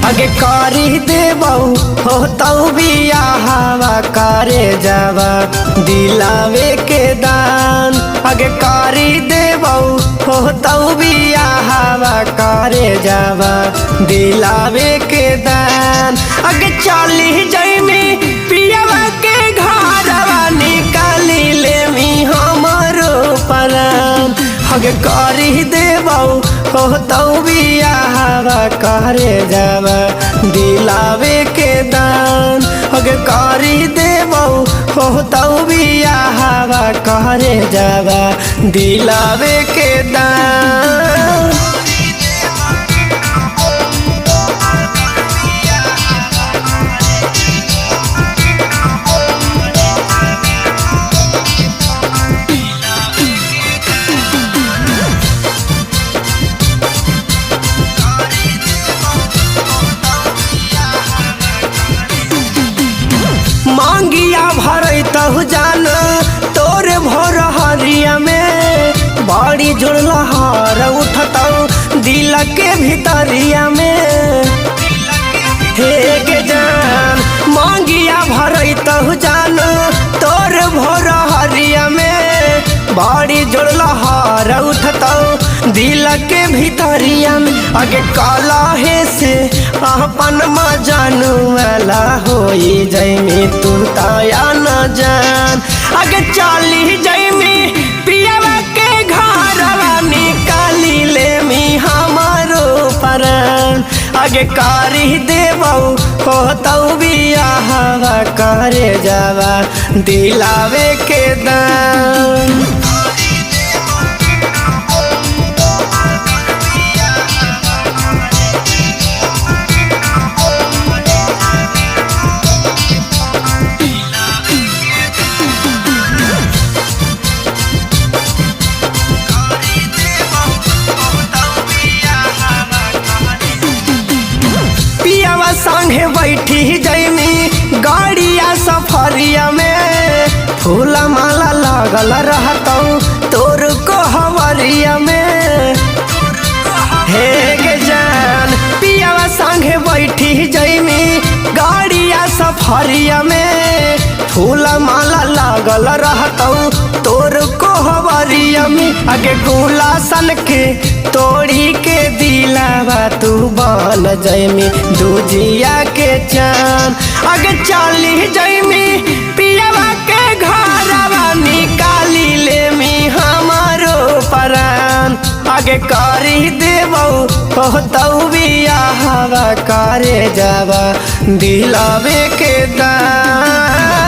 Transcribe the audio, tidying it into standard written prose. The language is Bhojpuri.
आगे करी देबऊ हो तऊ बियाहवा करे जावा दिलावे के दान। आगे करी देबऊ हो तऊ बियाहवा करे जावा दिलावे के दान। आगे चली जइमी पियावा के घरवा निकाली लेमी हमरो परान। आगे करी देबऊ हो तऊ बियाहवा करे जावा दिलावे के दान। आगे करी देबऊ हो तऊ बियाहवा करे जावा दिलावे के दान। मांगिया भरई तहु जान तोरे भोर हरिया में बड़ी जुड़लहर उठतौ दिल के भीतरिया में। हे के जान मांगिया भरई तहु जान तोरे भोर हरिया में बड़ी जुड़लहर उठतौ दिल के भीतरिया में। आगे काला है से अपन मजानू वाला होई जइमी तू ताया न जान। आगे चली जइमी पियावा के घरवा निकाली लेमी हमारो परान। आगे करी देबऊ हो तऊ बियाहवा करे जावा दिलावे के दान। पियावा संगे बैठी जइमी गाड़िया सफरिया में फूल माला लगल रहतौ तोर को हवरिया में। हे गे जान पियावा संगे बैठी जइमी गाड़िया सफरिया में फूल माला लगल रहतौ तोर को हवरिया में। आगे गुला सन के तोड़ी के दिलावा तू बन जइमी दूजिया के चान। आगे चली जइमी पियावा के घरवा निकाली लेमी हमारो परान। आगे करी देबऊ हो तऊ बियाहवा करे जावा दिलावे के दान।